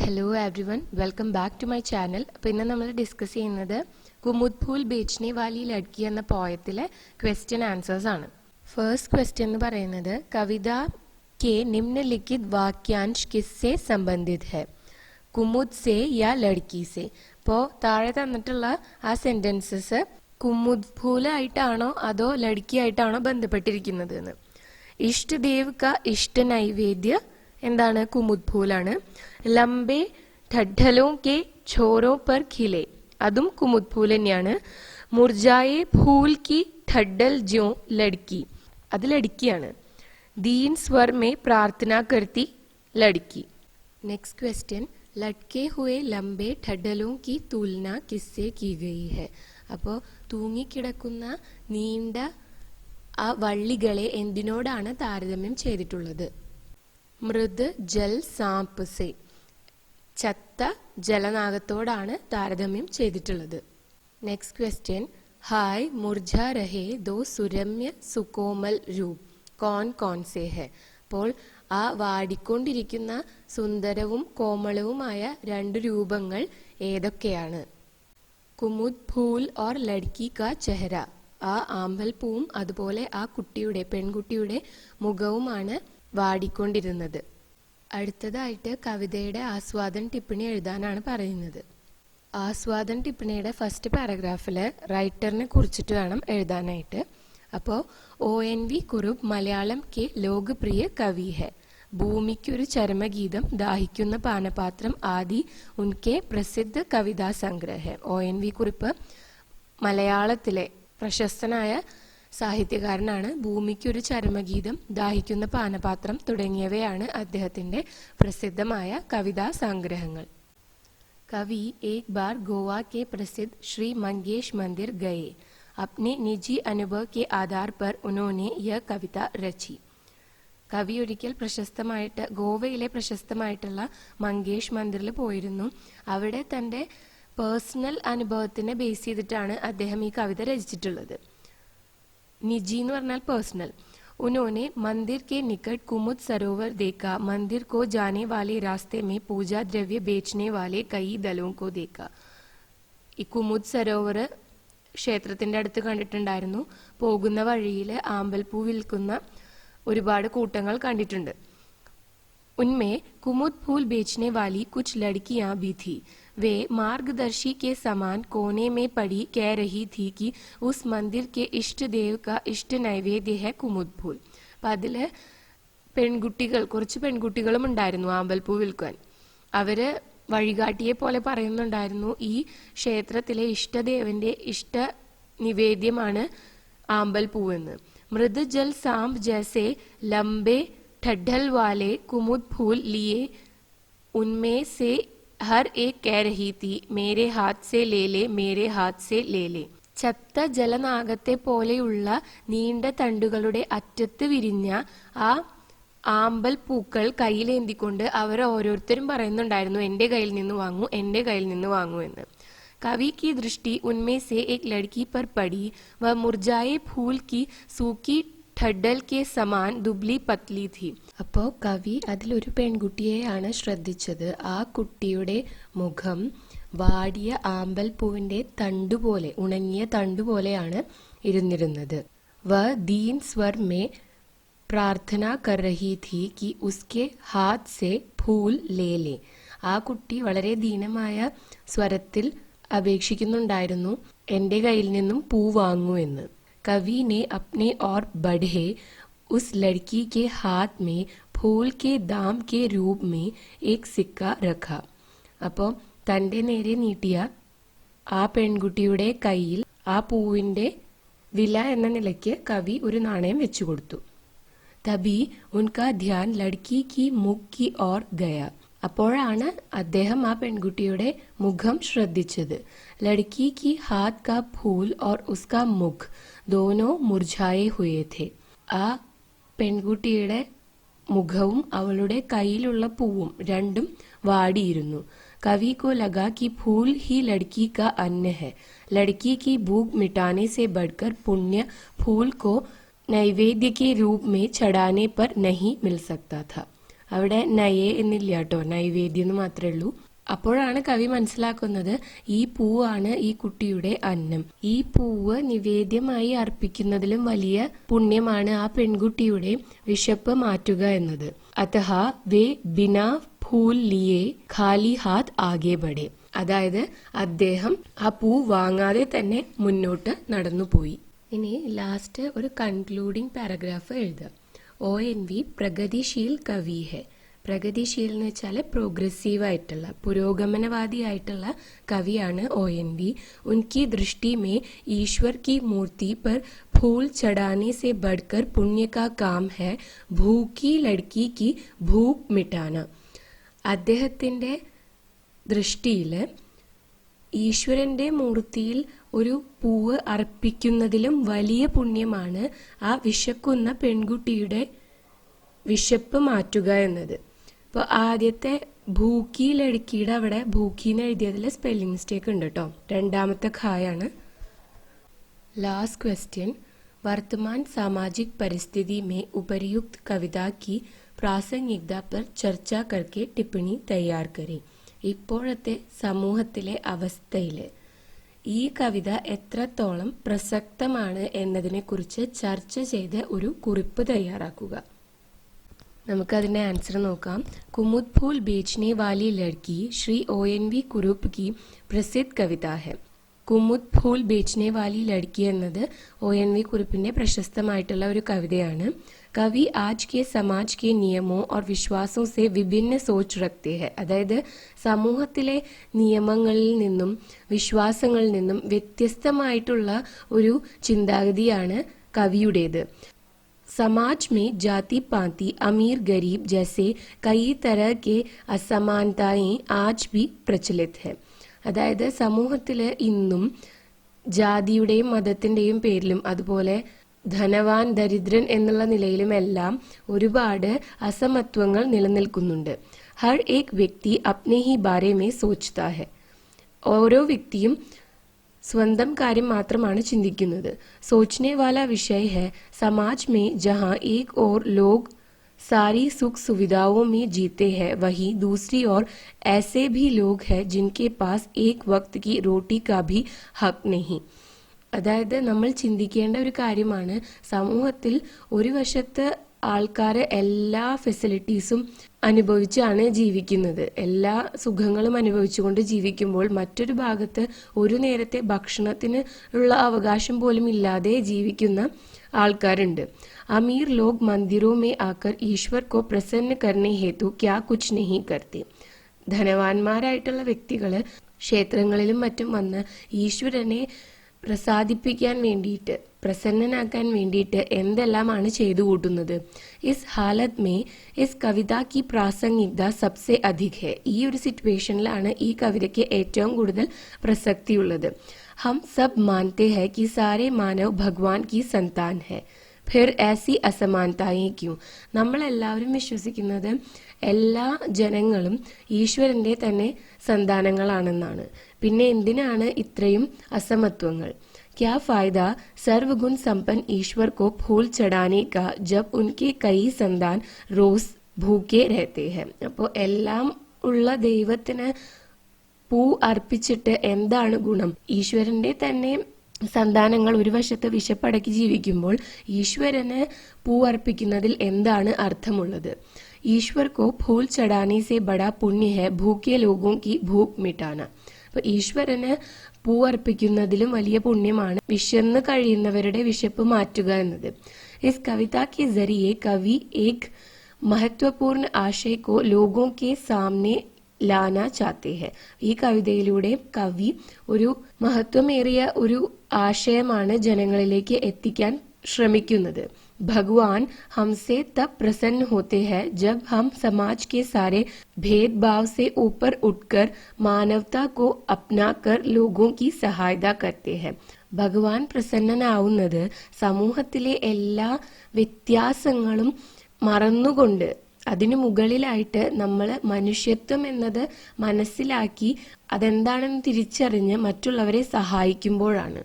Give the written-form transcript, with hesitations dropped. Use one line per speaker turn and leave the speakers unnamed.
Hello everyone, welcome back to my channel. അപ്പോൾ ഇന്ന് നമ്മൾ ഡിസ്കസ് ചെയ്യുന്നത് കുമുദ് ഫൂൽ ബേച്ച്നെ വാലി ലഡ്കി എന്ന പോയത്തിലെ ക്വസ്റ്റ്യൻ ആൻസേഴ്സ് ആണ്. ഫസ്റ്റ് ക്വസ്റ്റ്യൻ എന്ന് പറയുന്നത് കവിത के निम्नलिखित वाक्यांश किससे संबंधित है? കുമുദ് സേ യാ ലഡ്കി സേ. അപ്പോൾ താഴെ തന്നിട്ടുള്ള ആ സെന്റൻസസ് കുമുദ് ഫൂലായിട്ടാണോ അതോ ലഡ്കി ആയിട്ടാണോ ബന്ധപ്പെട്ടിരിക്കുന്നത് എന്ന്. ഇഷ്ടദേവ് കാ ഇഷ്ട നൈവേദ്യ എന്താണ്? കുമുദ് ഫൂലാണ്. ലംബേ ഠഡ്ഢലോ കെ ഛോരോ പർ ഖിലെ, അതും കുമുദ് ഫൂൽ തന്നെയാണ്. മുർജായെ ഫൂൽ കി ഠഡ്ഡൽ ജ്യോ ലഡ്കി, അത് ലഡ്കിയാണ്. ദീൻ സ്വർ മേ പ്രാർത്ഥന കർത്തി ലഡ്കി. നെക്സ്റ്റ് ക്വസ്റ്റ്യൻ, ലട്കെ ഹുए ലംബേ ഠഡ്ഡലോं की तुलना किससे की गई है? അപ്പോൾ തൂങ്ങിക്കിടക്കുന്ന നീണ്ട ആ വള്ളികളെ എന്തിനോടാണ് താരതമ്യം ചെയ്തിട്ടുള്ളത്? മൃദ് ജൽ സാംപ് സെ, ചത്ത ജലനാഗത്തോടാണ് താരതമ്യം ചെയ്തിട്ടുള്ളത്. നെക്സ്റ്റ് ക്വസ്റ്റ്യൻ, ഹായ് മുർജ രഹേ ദോ സുരമ്യ സുകോമൽ രൂപ് കോൺ കോൺ സേ ഹെ. അപ്പോൾ ആ വാടിക്കൊണ്ടിരിക്കുന്ന സുന്ദരവും കോമളവുമായ രണ്ട് രൂപങ്ങൾ ഏതൊക്കെയാണ്? കുമുദ് ഫൂൽ ഓർ ലഡ്കി കാ ചെഹര, ആ ആമ്പൽ പൂവും അതുപോലെ ആ കുട്ടിയുടെ പെൺകുട്ടിയുടെ മുഖവുമാണ് വാടിക്കൊണ്ടിരുന്നത്. അടുത്തതായിട്ട് കവിതയുടെ ആസ്വാദൻ ടിപ്പണി എഴുതാനാണ് പറയുന്നത്. ആസ്വാദൻ ടിപ്പണിയുടെ ഫസ്റ്റ് പാരഗ്രാഫിൽ റൈറ്ററിനെ കുറിച്ചിട്ട് വേണം എഴുതാനായിട്ട്. അപ്പോൾ ONV കുറുപ്പ് മലയാളം കെ ലോകപ്രിയ കവി ഹെ. ഭൂമിക്കൊരു ചരമഗീതം, ദാഹിക്കുന്ന പാനപാത്രം ആദി ഉൻകെ പ്രസിദ്ധ കവിതാ സംഗ്രഹ. ONV കുറുപ്പ് മലയാളത്തിലെ പ്രശസ്തനായ സാഹിത്യകാരനാണ്. ഭൂമിക്കൊരു ചരമഗീതം, ദാഹിക്കുന്ന പാനപാത്രം തുടങ്ങിയവയാണ് അദ്ദേഹത്തിന്റെ പ്രസിദ്ധമായ കവിതാ സംഗ്രഹങ്ങൾ. കവി एक बार गोवा के प्रसिद्ध श्री मंगेश मंदिर गए. अपने निजी अनुभव के आधार पर उन्होंने यह कविता रची. കവി ഒരിക്കൽ പ്രശസ്തമായിട്ട് ഗോവയിലെ പ്രശസ്തമായിട്ടുള്ള മങ്കേഷ് മന്ദിറിൽ പോയിരുന്നു. അവിടെ തൻ്റെ പേഴ്സണൽ അനുഭവത്തിനെ ബേസ് ചെയ്തിട്ടാണ് അദ്ദേഹം ഈ കവിത രചിച്ചിട്ടുള്ളത്. निजी എന്ന് പറഞ്ഞാൽ പേഴ്സണൽ. उन्होंने मंदिर के निकट कुमुद सरोवर देखा. मंदिर को जाने वाले रास्ते में पूजा द्रव्य बेचने वाले कई दलों को देखा. ഈ കുമുദ് സരോവർ ക്ഷേത്രത്തിന്റെ അടുത്ത് കണ്ടിട്ടുണ്ടായിരുന്നു. പോകുന്ന വഴിയിൽ ആമ്പൽപ്പൂ വിൽക്കുന്ന ഒരുപാട് കൂട്ടങ്ങൾ കണ്ടിട്ടുണ്ട്. उनमें कुमुद फूल बेचने वाली कुछ लड़कियां भी थी. वे मार्गदर्शी के समान कोने में पड़ी कह रही थी कि उस मंदिर के इष्ट देव का इष्ट नैवेद्य है कुमुद फूल. അപ്പം അതില് കുറച്ച് പെൺകുട്ടികളും ഉണ്ടായിരുന്നു ആമ്പൽപ്പൂ വിൽക്കാൻ. അവര് വഴികാട്ടിയെ പോലെ പറയുന്നുണ്ടായിരുന്നു ഈ ക്ഷേത്രത്തിലെ ഇഷ്ടദേവന്റെ ഇഷ്ട നിവേദ്യമാണ് ആമ്പൽപ്പൂവെന്ന്. മൃദു ജൽ സാംബ് ജैसे ലംബे ठड्ढल वाले कुमुद फूल लिए उनमें से हर एक कह रही थी मेरे हाथ से ले ले मेरे हाथ से ले ले. ചത്ത ജലനാഗത്തെ പോലെയുള്ള നീണ്ട തണ്ടുകളുടെ അറ്റത്ത് വിരിഞ്ഞ ആ ആമ്പൽ പൂക്കൾ കയ്യിലേന്തിക്കൊണ്ട് അവർ ഓരോരുത്തരും പറയുന്നുണ്ടായിരുന്നു എൻ്റെ കയ്യിൽ നിന്ന് വാങ്ങൂ, എൻ്റെ കയ്യിൽ നിന്ന് വാങ്ങൂ എന്ന്. कवि की दृष्टि उनमें से एक लड़की पर पड़ी. वह मुरझाए फूल की सूखी ठड्डल के समान दुबली पतली थी. അപ്പോൾ കവി അതിലൊരു പെൺകുട്ടിയെയാണ് ശ്രദ്ധിച്ചത്. ആ കുട്ടിയുടെ മുഖം വാടിയ ആമ്പൽ പൂവിന്റെ തണ്ടുപോലെ, ഉണങ്ങിയ തണ്ടുപോലെയാണ് ഇരുന്നിരുന്നത്. വ ദീൻ സ്വർ മേ പ്രാർത്ഥന കർ രഹി ഥി കി ഉസ്കെ ഹാത്ത് സെ ഫൂൽ ലേ ലേ. ആ കുട്ടി വളരെ ദീനമായ സ്വരത്തിൽ അപേക്ഷിക്കുന്നുണ്ടായിരുന്നു എൻ്റെ കയ്യിൽ നിന്നും പൂ വാങ്ങൂ എന്ന്. कवि ने अपने और बढ़े उस लड़की के हाथ में फूल के दाम के रूप में एक सिक्का रखा. അപ്പോൾ തൻ്റെ നേരെ നീട്ടിയ ആ പെൺകുട്ടിയുടെ കയ്യിൽ ആ പൂവിൻ്റെ വില എന്ന നിലയ്ക്ക് കവി ഒരു നാണയം വെച്ചു കൊടുത്തു. തബി ഉൻകാ ധ്യാൻ ലഡ്കി കി മുഖ് കി ഓർ ഗയ. അപ്പോഴാണ് അദ്ദേഹം ആ പെൺകുട്ടിയുടെ മുഖം ശ്രദ്ധിച്ചത്. ലഡ്കി കി ഹാത്ത് കാ ഫൂൽ ഓർ ഉസ്കാ മുഖ് ദോനോ മുർझाए हुए थे. ആ പെൺകുട്ടിയുടെ മുഖവും അവളുടെ കയ്യിലുള്ള പൂവും രണ്ടും വാടിയിരുന്നു. കവി को लगा कि फूल ही लड़की का अन्न है. लड़की की भूख मिटाने से बढ़कर पुण्य फूल को नैवेद्य के रूप में चढ़ाने पर नहीं मिल सकता था. അവിടെ നയേ എന്നില്ല കേട്ടോ, നൈവേദ്യം എന്ന് മാത്രമേ ഉള്ളൂ. അപ്പോഴാണ് കവി മനസ്സിലാക്കുന്നത് ഈ പൂവാണ് ഈ കുട്ടിയുടെ അന്നം. ഈ പൂവ് നിവേദ്യമായി അർപ്പിക്കുന്നതിലും വലിയ പുണ്യമാണ് ആ പെൺകുട്ടിയുടെ വിശപ്പ് മാറ്റുക എന്നത്. അതഹ വേ ബിനാ ഫൂൽ ലിയേ ഖാലി ഹാത്ത് ആകെ ബഡേ. അതായത് അദ്ദേഹം ആ പൂ വാങ്ങാതെ തന്നെ മുന്നോട്ട് നടന്നുപോയി. ഇനി ലാസ്റ്റ് ഒരു കൺക്ലൂഡിംഗ് പാരഗ്രാഫ് എഴുതാം. ONV പ്രഗതിശീൽ കവി ഹെ. പ്രഗതിശീൽ എന്ന് വെച്ചാൽ പ്രോഗ്രസീവ് ആയിട്ടുള്ള, പുരോഗമനവാദിയായിട്ടുള്ള കവിയാണ് ONV. ഉൻകി ദൃഷ്ടി മേ ഈശ്വർ കി മൂർത്തി पर फूल चढ़ाने से बढ़कर पुण्य का काम है भूखी लड़की की भूख मिटाना. അദ്ദേഹത്തിന്റെ ദൃഷ്ടിയിൽ ഈശ്വരന്റെ മൂർത്തിയിൽ ഒരു പൂവ് അർപ്പിക്കുന്നതിലും വലിയ പുണ്യമാണ് ആ വിശക്കുന്ന പെൺകുട്ടിയുടെ വിശപ്പ് മാറ്റുക എന്നത്. അപ്പോൾ ആദ്യത്തെ ഭൂക്കി ലടുക്കിയുടെ അവിടെ ഭൂക്കിന്ന് എഴുതിയതിൽ സ്പെല്ലിംഗ് മിസ്റ്റേക്ക് ഉണ്ട് കേട്ടോ, രണ്ടാമത്തെ ഖായാണ്. लास्ट क्वेश्चन, वर्तमान सामाजिक परिस्थिति में उपर्युक्त कविता की प्रासंगिकता पर चर्चा करके टिप्पणी तैयार करें. ഇപ്പോഴത്തെ സമൂഹത്തിലെ അവസ്ഥയിൽ ഈ കവിത എത്രത്തോളം പ്രസക്തമാണ് എന്നതിനെക്കുറിച്ച് ചർച്ച ചെയ്ത് ഒരു കുറിപ്പ് തയ്യാറാക്കുക. നമുക്കതിൻ്റെ ആൻസർ നോക്കാം. കുമുദ് ഫൂൽ ബേച്ച്നെ വാലി ലഡ്കി ശ്രീ ONV കുറുപ്പ് की പ്രസിദ്ധ കവിത है. കുമുദ് ഫൂൽ ബേച്ച്നെ വാലി ലഡ്കി എന്നത് ONV കുറുപ്പിന്റെ പ്രശസ്തമായിട്ടുള്ള ഒരു കവിതയാണ്. കവി ആജ് കെ സമാജ് കെ നിയമോ और വിശ്വാസോ സെ വിഭിന്ന സോച്ച് രഖ്തേ ഹെ. അതായത് സമൂഹത്തിലെ നിയമങ്ങളിൽ നിന്നും വിശ്വാസങ്ങളിൽ നിന്നും വ്യത്യസ്തമായിട്ടുള്ള ഒരു ചിന്താഗതിയാണ് കവിയുടേത്. समाज में जाति पाति अमीर गरीब जैसे कई तरह के असमानताएं आज भी प्रचलित है. അതായത് സമൂഹത്തിൽ ഇന്നും ജാതിയുടെയും മതത്തിന്റെയും പേരിലും അതുപോലെ ധനവാൻ ദരിദ്രൻ എന്നുള്ള നിലയിലുമെല്ലാം ഒരുപാട് അസമത്വങ്ങൾ നിലനിൽക്കുന്നുണ്ട്. ഹർ ഏക് വ്യക്തി അപ്നെ ഹി ബാരെ മേ സോച്ച്താ ഹെ. ഓരോ വ്യക്തിയും സ്വന്തം കാര്യം മാത്രമാണ് ചിന്തിക്കുന്നത്. सोचने वाला विषय है समाज में जहां एक और लोग सारी सुख सुविधाओं में जीते हैं, वहीं दूसरी ओर ऐसे भी लोग हैं जिनके पास एक वक्त की रोटी का भी हक नहीं. അതായത് നമ്മൾ ചിന്തിക്കേണ്ട ഒരു കാര്യമാണ്, സമൂഹത്തിൽ ഒരു വശത്ത് ആൾക്കാർ എല്ലാ ഫെസിലിറ്റീസും അനുഭവിച്ചാണ് ജീവിക്കുന്നത്, എല്ലാ സുഖങ്ങളും അനുഭവിച്ചുകൊണ്ട് ജീവിക്കുമ്പോൾ മറ്റൊരു ഭാഗത്ത് ഒരു നേരത്തെ ഭക്ഷണത്തിന് ഉള്ള അവകാശം പോലും ഇല്ലാതെ ജീവിക്കുന്ന ആൾക്കാരുണ്ട്. അമീർ ലോഗ് മന്ദിരോ മേ ആക്കർ ഈശ്വർ കോ പ്രസന്ന കർണേ ഹേതു ക്യാ കുച്ച് നഹീ കർത്തി. ധനവാന്മാരായിട്ടുള്ള വ്യക്തികൾ ക്ഷേത്രങ്ങളിലും മറ്റും വന്ന് ഈശ്വരനെ പ്രസാദിപ്പിക്കാൻ വേണ്ടിയിട്ട്, പ്രസന്നനാക്കാൻ വേണ്ടിയിട്ട് എന്തെല്ലാമാണ് ചെയ്തു കൂട്ടുന്നത്. ഇസ് ഹാലത് മേ ഇസ് കവിത കി പ്രാസംഗികത സബ്സെ അധിക് ഹെ. ഈ ഒരു സിറ്റുവേഷനിലാണ് ഈ കവിതയ്ക്ക് ഏറ്റവും കൂടുതൽ പ്രസക്തിയുള്ളത്. ഹം സബ് മാനത്തെ ഹെ കി സാരെ മാനവ് ഭഗവാൻ കി സന്താൻ ഹെ, ഫിർ ऐसी അസമാനതായേ ക്യൂ. നമ്മളെല്ലാവരും വിശ്വസിക്കുന്നത് എല്ലാ ജനങ്ങളും ഈശ്വരന്റെ തന്നെ സന്താനങ്ങളാണെന്നാണ്. പിന്നെ എന്തിനാണ് ഇത്രയും അസമത്വങ്ങൾ? क्या फायदा सर्वगुण संपन्न ईश्वर को फूल चढ़ाने का जब उनके कई संतान रोज भूखे रहते हैं. അപ്പോൾ എല്ലാം ഉള്ള ദൈവത്തിന് പൂ അർപ്പിച്ചിട്ട് എന്താണ് ഗുണം? ഈശ്വരന്റെ തന്നെ സന്താനങ്ങൾ ഒരു വശത്ത് വിശപ്പടക്കി ജീവിക്കുമ്പോൾ ഈശ്വരന് പൂ അർപ്പിക്കുന്നതിൽ എന്താണ് അർത്ഥമുള്ളത്? ഈശ്വർ കോ ഫൂൽ ചടാനെ സെ ബഡാ പുണ്യ ഹെ ഭൂഖ്യ ലോഗോं की भूख मिटाना. അപ്പൊ ഈശ്വരന് പൂ അർപ്പിക്കുന്നതിലും വലിയ പുണ്യമാണ് വിശന്ന് കഴിയുന്നവരുടെ വിശപ്പ് മാറ്റുക എന്നത്. ഇസ് കവിത के जरिए कवि एक महत्वपूर्ण आशय को लोगों के सामने लाना चाहते हैं. ഈ കവിതയിലൂടെ കവി ഒരു മഹത്വമേറിയ ഒരു ആശയമാണ് ജനങ്ങളിലേക്ക് എത്തിക്കാൻ ശ്രമിക്കുന്നത്. भगवान हमसे तब प्रसन्न होते हैं जब हम समाज के सारे भेदभाव से ऊपर उठकर मानवता को अपनाकर लोगों की सहायता करते हैं. ഭഗവാൻ പ്രസന്നനാവുന്നത് സമൂഹത്തിലെ എല്ലാ വ്യത്യാസങ്ങളും മറന്നുകൊണ്ട് അതിനു മുകളിലായിട്ട് നമ്മൾ മനുഷ്യത്വം എന്നത് മനസ്സിലാക്കി അതെന്താണെന്ന് തിരിച്ചറിഞ്ഞ് മറ്റുള്ളവരെ സഹായിക്കുമ്പോഴാണ്.